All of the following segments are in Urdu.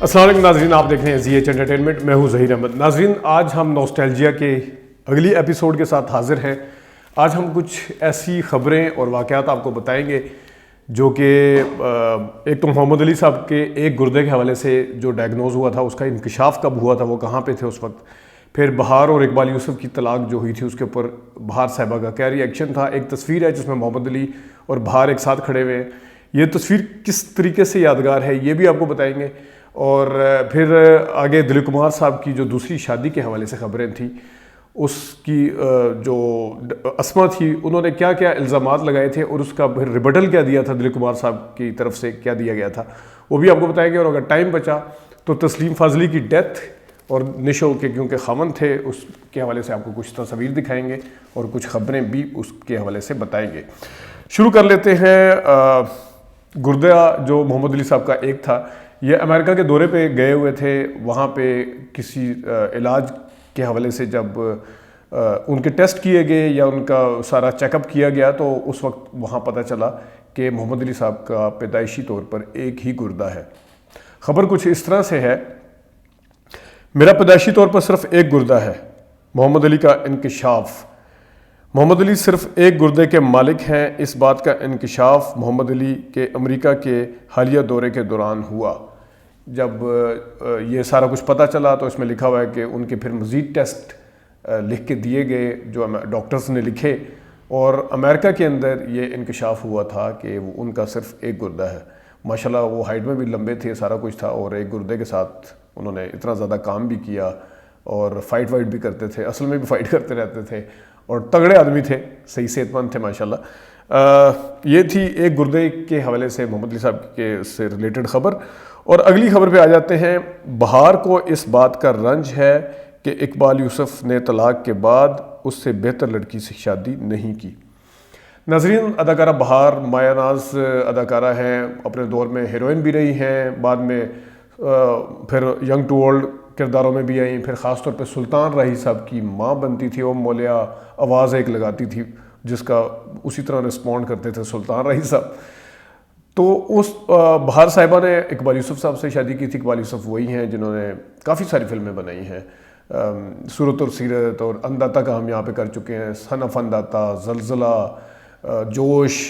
السلام علیکم ناظرین، آپ دیکھ رہے ہیں زی ایچ انٹرٹینمنٹ، میں ہوں ظہیر احمد۔ ناظرین، آج ہم نوسٹیلجیا کے اگلی ایپیسوڈ کے ساتھ حاضر ہیں۔ آج ہم کچھ ایسی خبریں اور واقعات آپ کو بتائیں گے جو کہ ایک تو محمد علی صاحب کے ایک گردے کے حوالے سے جو ڈائگنوز ہوا تھا، اس کا انکشاف کب ہوا تھا، وہ کہاں پہ تھے اس وقت، پھر بہار اور اقبال یوسف کی طلاق جو ہوئی تھی اس کے اوپر بہار صاحبہ کا کیا ری ایکشن تھا۔ ایک تصویر ہے جس میں محمد علی اور بہار ایک ساتھ کھڑے ہوئے ہیں، یہ تصویر کس طریقے سے یادگار ہے یہ بھی آپ کو بتائیں گے۔ اور پھر آگے دلیپ کمار صاحب کی جو دوسری شادی کے حوالے سے خبریں تھیں، اس کی جو اسما تھی انہوں نے کیا کیا الزامات لگائے تھے اور اس کا پھر ریبٹل کیا دیا تھا دلیپ کمار صاحب کی طرف سے، کیا دیا گیا تھا، وہ بھی آپ کو بتائیں گے۔ اور اگر ٹائم بچا تو تسلیم فاضلی کی ڈیتھ اور نشو کے کیونکہ خاوند تھے اس کے حوالے سے آپ کو کچھ تصاویر دکھائیں گے اور کچھ خبریں بھی اس کے حوالے سے بتائیں گے۔ شروع کر لیتے ہیں۔ گردہ جو محمد علی صاحب کا ایک تھا، یہ امریکہ کے دورے پہ گئے ہوئے تھے، وہاں پہ کسی علاج کے حوالے سے جب ان کے ٹیسٹ کیے گئے یا ان کا سارا چیک اپ کیا گیا تو اس وقت وہاں پتہ چلا کہ محمد علی صاحب کا پیدائشی طور پر ایک ہی گردہ ہے۔ خبر کچھ اس طرح سے ہے: میرا پیدائشی طور پر صرف ایک گردہ ہے، محمد علی کا انکشاف۔ محمد علی صرف ایک گردے کے مالک ہیں۔ اس بات کا انکشاف محمد علی کے امریکہ کے حالیہ دورے کے دوران ہوا۔ جب یہ سارا کچھ پتہ چلا تو اس میں لکھا ہوا ہے کہ ان کے پھر مزید ٹیسٹ لکھ کے دیے گئے جو ڈاکٹرز نے لکھے، اور امریکہ کے اندر یہ انکشاف ہوا تھا کہ وہ ان کا صرف ایک گردہ ہے۔ ماشاءاللہ وہ ہائٹ میں بھی لمبے تھے، سارا کچھ تھا، اور ایک گردے کے ساتھ انہوں نے اتنا زیادہ کام بھی کیا اور فائٹ بھی کرتے تھے، اصل میں بھی فائٹ کرتے رہتے تھے، اور تگڑے آدمی تھے، صحیح صحت مند تھے ماشاءاللہ۔ یہ تھی ایک گردے کے حوالے سے محمد علی صاحب کے سے ریلیٹڈ خبر۔ اور اگلی خبر پہ آ جاتے ہیں۔ بہار کو اس بات کا رنج ہے کہ اقبال یوسف نے طلاق کے بعد اس سے بہتر لڑکی سے شادی نہیں کی۔ ناظرین، اداکارہ بہار مایہ ناز اداکارہ ہیں، اپنے دور میں ہیروئن بھی رہی ہیں، بعد میں پھر ینگ ٹو اولڈ کرداروں میں بھی آئیں، پھر خاص طور پہ سلطان راہی صاحب کی ماں بنتی تھی، وہ مولیا آواز ایک لگاتی تھی جس کا اسی طرح رسپونڈ کرتے تھے سلطان راہی صاحب۔ تو اس بہار صاحبہ نے اقبال یوسف صاحب سے شادی کی تھی۔ اقبال یوسف وہی ہیں جنہوں نے کافی ساری فلمیں بنائی ہیں، صورت اور سیرت، اور انداتا کا ہم یہاں پہ کر چکے ہیں، سن آف انداتا، زلزلہ، جوش،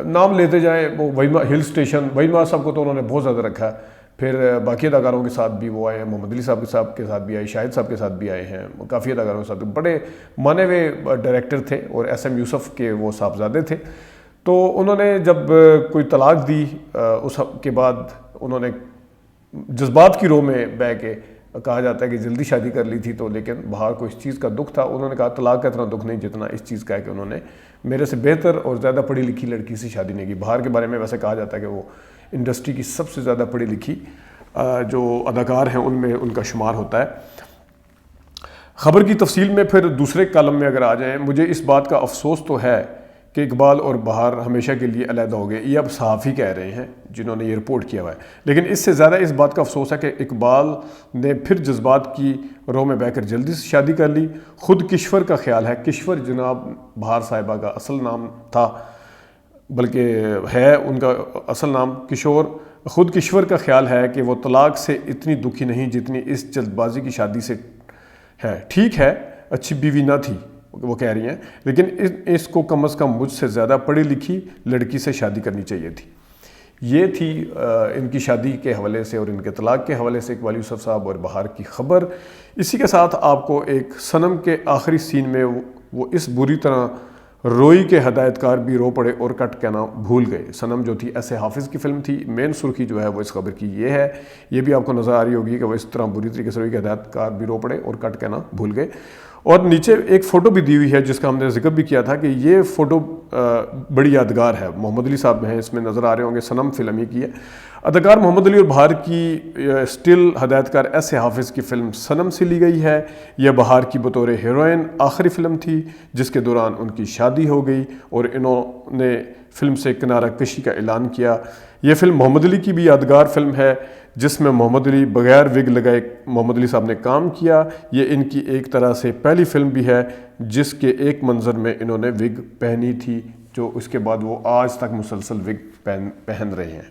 نام لیتے جائیں، وہ وہیما ہل اسٹیشن، وہیما صاحب کو تو انہوں نے بہت زیادہ رکھا ہے۔ پھر باقی اداکاروں کے ساتھ بھی وہ آئے ہیں، محمد علی صاحب کے ساتھ بھی آئے، شاہد صاحب کے ساتھ بھی آئے ہیں، کافی اداکاروں کے ساتھ، بڑے مانے ہوئے ڈائریکٹر تھے اور ایس ایم یوسف کے وہ صاحبزادے تھے۔ تو انہوں نے جب کوئی طلاق دی اس کے بعد انہوں نے جذبات کی رو میں بہ کے، کہا جاتا ہے کہ جلدی شادی کر لی تھی، تو لیکن بہار کو اس چیز کا دکھ تھا۔ انہوں نے کہا طلاق کا اتنا دکھ نہیں جتنا اس چیز کا ہے کہ انہوں نے میرے سے بہتر اور زیادہ پڑھی لکھی لڑکی سے شادی نہیں کی۔ بہار کے بارے میں ویسے کہا جاتا ہے کہ وہ انڈسٹری کی سب سے زیادہ پڑھی لکھی جو اداکار ہیں ان میں ان کا شمار ہوتا ہے۔ خبر کی تفصیل میں پھر دوسرے کالم میں اگر آ جائیں، مجھے اس بات کا افسوس تو ہے کہ اقبال اور بہار ہمیشہ کے لیے علیحدہ ہو گئے، یہ اب صحافی کہہ رہے ہیں جنہوں نے یہ رپورٹ کیا ہوا ہے، لیکن اس سے زیادہ اس بات کا افسوس ہے کہ اقبال نے پھر جذبات کی رو میں بہ کر جلدی سے شادی کر لی۔ خود کشور کا خیال ہے، کشور جناب بہار صاحبہ کا اصل نام تھا، بلکہ ہے ان کا اصل نام کشور، خود کشور کا خیال ہے کہ وہ طلاق سے اتنی دکھی نہیں جتنی اس جلد بازی کی شادی سے ہے۔ ٹھیک ہے، اچھی بیوی نہ تھی وہ کہہ رہی ہیں، لیکن اس کو کم از کم مجھ سے زیادہ پڑھی لکھی لڑکی سے شادی کرنی چاہیے تھی۔ یہ تھی ان کی شادی کے حوالے سے اور ان کے طلاق کے حوالے سے اقبال یوسف صاحب اور بہار کی خبر۔ اسی کے ساتھ آپ کو ایک صنم کے آخری سین میں وہ اس بری طرح روئی کے ہدایت کار بھی رو پڑے اور کٹ کہنا بھول گئے۔ صنم جو تھی ایس اے حافظ کی فلم تھی، مین سرخی جو ہے وہ اس خبر کی یہ ہے، یہ بھی آپ کو نظر آ رہی ہوگی کہ وہ اس طرح بری طریقے سے روئی کے ہدایت کار بھی رو پڑے اور کٹ کہنا بھول گئے۔ اور نیچے ایک فوٹو بھی دی ہوئی ہے جس کا ہم نے ذکر بھی کیا تھا کہ یہ فوٹو بڑی یادگار ہے۔ محمد علی صاحب ہیں اس میں نظر آ رہے ہوں گے، صنم فلم ہی کی ہے۔ اداکار محمد علی اور بہار کی اسٹل ہدایت کار ایس اے حافظ کی فلم صنم سے لی گئی ہے۔ یہ بہار کی بطور ہیروئن آخری فلم تھی جس کے دوران ان کی شادی ہو گئی اور انہوں نے فلم سے کنارہ کشی کا اعلان کیا۔ یہ فلم محمد علی کی بھی یادگار فلم ہے جس میں محمد علی بغیر وگ لگائے محمد علی صاحب نے کام کیا۔ یہ ان کی ایک طرح سے پہلی فلم بھی ہے جس کے ایک منظر میں انہوں نے وگ پہنی تھی، جو اس کے بعد وہ آج تک مسلسل وگ پہن رہے ہیں۔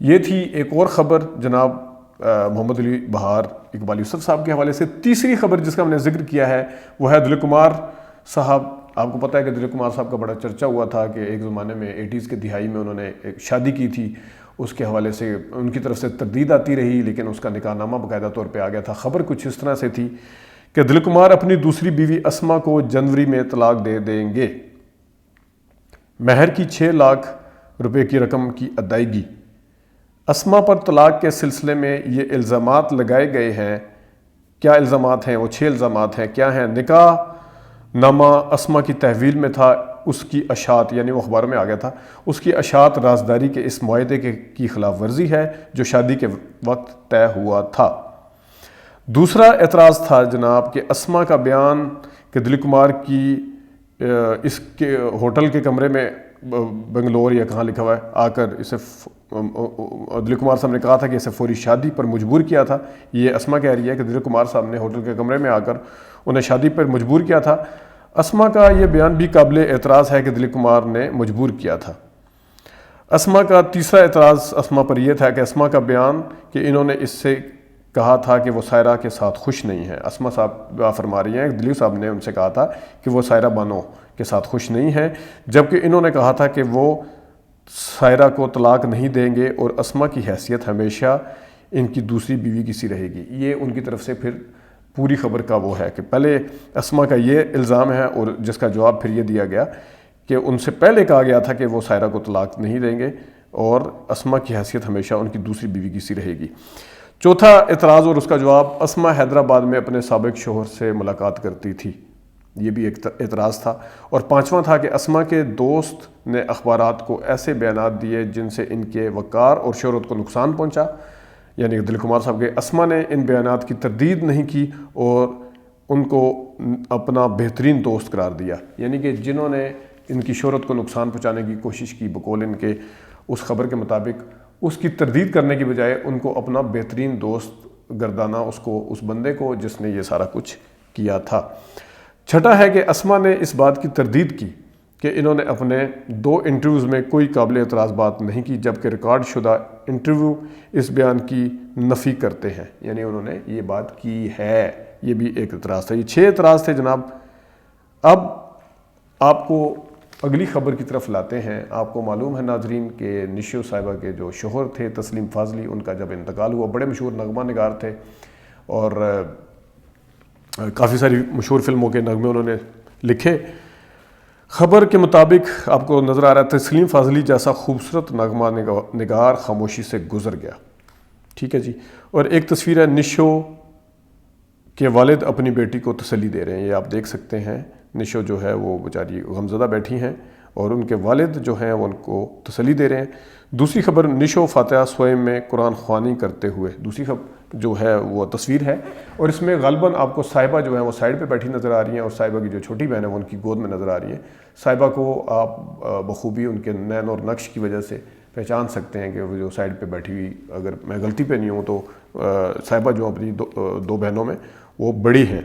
یہ تھی ایک اور خبر جناب محمد علی بہار اقبال یوسف صاحب کے حوالے سے۔ تیسری خبر جس کا ہم نے ذکر کیا ہے وہ ہے دلیپ کمار صاحب۔ آپ کو پتہ ہے کہ دلیپ کمار صاحب کا بڑا چرچا ہوا تھا کہ ایک زمانے میں 80s کے دہائی میں انہوں نے ایک شادی کی تھی، اس کے حوالے سے ان کی طرف سے تردید آتی رہی، لیکن اس کا نکاح نامہ باقاعدہ طور پہ آ گیا تھا۔ خبر کچھ اس طرح سے تھی کہ دلیپ کمار اپنی دوسری بیوی اسما کو جنوری میں طلاق دے دیں گے، مہر کی 6 لاکھ روپے کی رقم کی ادائیگی۔ اسما پر طلاق کے سلسلے میں یہ الزامات لگائے گئے ہیں۔ کیا الزامات ہیں؟ وہ 6 الزامات ہیں۔ کیا ہیں؟ نکاح نامہ اسما کی تحویل میں تھا، اس کی اشاعت، یعنی وہ اخباروں میں آ گیا تھا، اس کی اشاعت رازداری کے اس معاہدے کی خلاف ورزی ہے جو شادی کے وقت طے ہوا تھا۔ دوسرا اعتراض تھا جناب کہ اسما کا بیان کہ دلیپ کمار کی اس کے ہوٹل کے کمرے میں بنگلور یا کہاں لکھا ہوا ہے آ کر اسے دلیپ کمار صاحب نے کہا تھا کہ اسے فوری شادی پر مجبور کیا تھا۔ یہ اسما کہہ رہی ہے کہ دلیپ کمار صاحب نے ہوٹل کے کمرے میں آ کر انہیں شادی پر مجبور کیا تھا۔ اسما کا یہ بیان بھی قابل اعتراض ہے کہ دلیپ کمار نے مجبور کیا تھا۔ اسما کا تیسرا اعتراض اسما پر یہ تھا کہ اسما کا بیان کہ انہوں نے اس سے کہا تھا کہ وہ سائرہ کے ساتھ خوش نہیں ہے۔ اسما صاحب فرما رہی ہیں کہ دلیپ صاحب نے ان سے کہا تھا کہ وہ سائرہ بانو کے ساتھ خوش نہیں ہیں، جبکہ انہوں نے کہا تھا کہ وہ سائرہ کو طلاق نہیں دیں گے اور اسما کی حیثیت ہمیشہ ان کی دوسری بیوی کی سی رہے گی۔ یہ ان کی طرف سے پھر پوری خبر کا وہ ہے کہ پہلے اسما کا یہ الزام ہے اور جس کا جواب پھر یہ دیا گیا کہ ان سے پہلے کہا گیا تھا کہ وہ سائرہ کو طلاق نہیں دیں گے اور اسما کی حیثیت ہمیشہ ان کی دوسری بیوی کی سی رہے گی۔ چوتھا اعتراض اور اس کا جواب، اسما حیدرآباد میں اپنے سابق شوہر سے ملاقات کرتی تھی، یہ بھی ایک اعتراض تھا۔ اور پانچواں تھا کہ اسما کے دوست نے اخبارات کو ایسے بیانات دیے جن سے ان کے وقار اور شہرت کو نقصان پہنچا، یعنی دلیپ کمار صاحب کے اسما نے ان بیانات کی تردید نہیں کی اور ان کو اپنا بہترین دوست قرار دیا، یعنی کہ جنہوں نے ان کی شہرت کو نقصان پہنچانے کی کوشش کی بقول ان کے اس خبر کے مطابق، اس کی تردید کرنے کی بجائے ان کو اپنا بہترین دوست گردانا اس بندے کو جس نے یہ سارا کچھ کیا تھا۔ چھٹا ہے کہ اسما نے اس بات کی تردید کی کہ انہوں نے اپنے 2 انٹرویوز میں کوئی قابل اعتراض بات نہیں کی، جبکہ ریکارڈ شدہ انٹرویو اس بیان کی نفی کرتے ہیں، یعنی انہوں نے یہ بات کی ہے۔ یہ بھی ایک اعتراض تھا۔ یہ 6 اعتراض تھے جناب۔ اب آپ کو اگلی خبر کی طرف لاتے ہیں۔ آپ کو معلوم ہے ناظرین کہ نشو صاحبہ کے جو شوہر تھے تسلیم فاضلی، ان کا جب انتقال ہوا، بڑے مشہور نغمہ نگار تھے اور کافی ساری مشہور فلموں کے نغمے انہوں نے لکھے۔ خبر کے مطابق آپ کو نظر آ رہا ہے تسلیم فاضلی جیسا خوبصورت نغمہ نگار خاموشی سے گزر گیا، ٹھیک ہے جی۔ اور ایک تصویر ہے نشو کے والد اپنی بیٹی کو تسلی دے رہے ہیں، یہ آپ دیکھ سکتے ہیں۔ نشو جو ہے وہ بیچاری غمزدہ بیٹھی ہیں اور ان کے والد جو ہیں وہ ان کو تسلی دے رہے ہیں۔ دوسری خبر، نشو فاتحہ سوئم میں قرآن خوانی کرتے ہوئے، دوسری خبر جو ہے وہ تصویر ہے اور اس میں غالباً آپ کو صاحبہ جو ہیں وہ سائڈ پہ بیٹھی نظر آ رہی ہیں اور صاحبہ کی جو چھوٹی بہن ہے وہ ان کی گود میں نظر آ رہی ہے۔ صاحبہ کو آپ بخوبی ان کے نین اور نقش کی وجہ سے پہچان سکتے ہیں کہ وہ جو سائڈ پہ بیٹھی ہوئی، اگر میں غلطی پہ نہیں ہوں تو صاحبہ جو اپنی 2 بہنوں میں وہ بڑی ہیں۔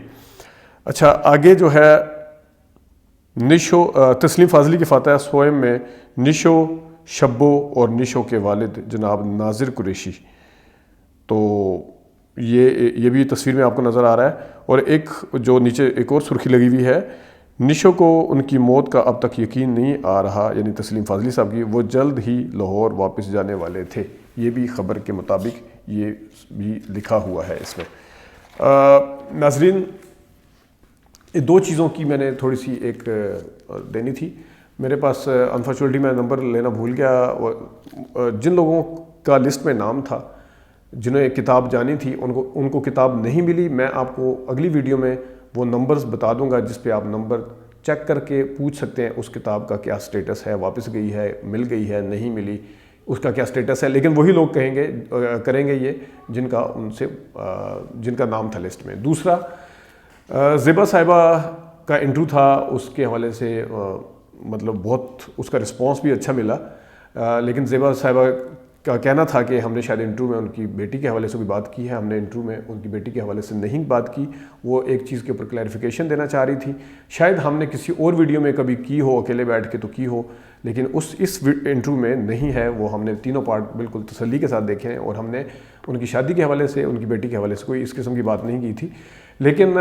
اچھا، آگے جو ہے نشو تسلیم فاضلی کے فاتحہ سوئم میں نشو، شبو اور نشو کے والد جناب ناظر قریشی، تو یہ بھی تصویر میں آپ کو نظر آ رہا ہے۔ اور ایک جو نیچے ایک اور سرخی لگی ہوئی ہے، نشو کو ان کی موت کا اب تک یقین نہیں آ رہا، یعنی تسلیم فاضلی صاحب کی، وہ جلد ہی لاہور واپس جانے والے تھے۔ یہ بھی خبر کے مطابق یہ بھی لکھا ہوا ہے اس میں۔ ناظرین، 2 چیزوں کی میں نے تھوڑی سی ایک دینی تھی، میرے پاس انفارچونیٹلی میں نمبر لینا بھول گیا۔ جن لوگوں کا لسٹ میں نام تھا جنہیں کتاب جانی تھی ان کو کتاب نہیں ملی، میں آپ کو اگلی ویڈیو میں وہ نمبرز بتا دوں گا جس پہ آپ نمبر چیک کر کے پوچھ سکتے ہیں اس کتاب کا کیا سٹیٹس ہے، واپس گئی ہے، مل گئی ہے، نہیں ملی، اس کا کیا سٹیٹس ہے۔ لیکن وہی لوگ کریں گے یہ جن کا نام تھا لسٹ میں۔ دوسرا، زیبا صاحبہ کا انٹرویو تھا، اس کے حوالے سے مطلب بہت اس کا رسپانس بھی اچھا ملا، لیکن زیبا صاحبہ کا کہنا تھا کہ ہم نے شاید انٹرویو میں ان کی بیٹی کے حوالے سے بھی بات کی ہے، ہم نے انٹرویو میں ان کی بیٹی کے حوالے سے نہیں بات کی، وہ ایک چیز کے اوپر کلیریفیکیشن دینا چاہ رہی تھی، شاید ہم نے کسی اور ویڈیو میں کبھی کی ہو اکیلے بیٹھ کے تو کی ہو، لیکن اس انٹرویو میں نہیں ہے، وہ ہم نے تینوں پارٹ بالکل تسلی کے ساتھ دیکھے ہیں، اور ہم نے ان کی شادی کے حوالے سے، ان کی بیٹی کے حوالے سے کوئی اس قسم کی بات نہیں کی تھی۔ لیکن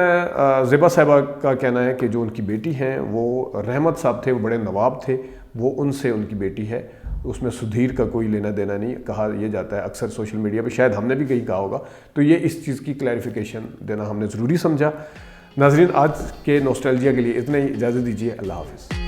زیبا صاحبہ کا کہنا ہے کہ جو ان کی بیٹی ہیں وہ رحمت صاحب تھے، وہ بڑے نواب تھے، وہ ان سے ان کی بیٹی ہے، اس میں سدھیر کا کوئی لینا دینا نہیں، کہا یہ جاتا ہے اکثر سوشل میڈیا پہ، شاید ہم نے بھی کہیں کہا ہوگا، تو یہ اس چیز کی کلیریفیکیشن دینا ہم نے ضروری سمجھا۔ ناظرین، آج کے نوسٹیلجیا کے لیے اتنا ہی، اجازت دیجیے، اللہ حافظ۔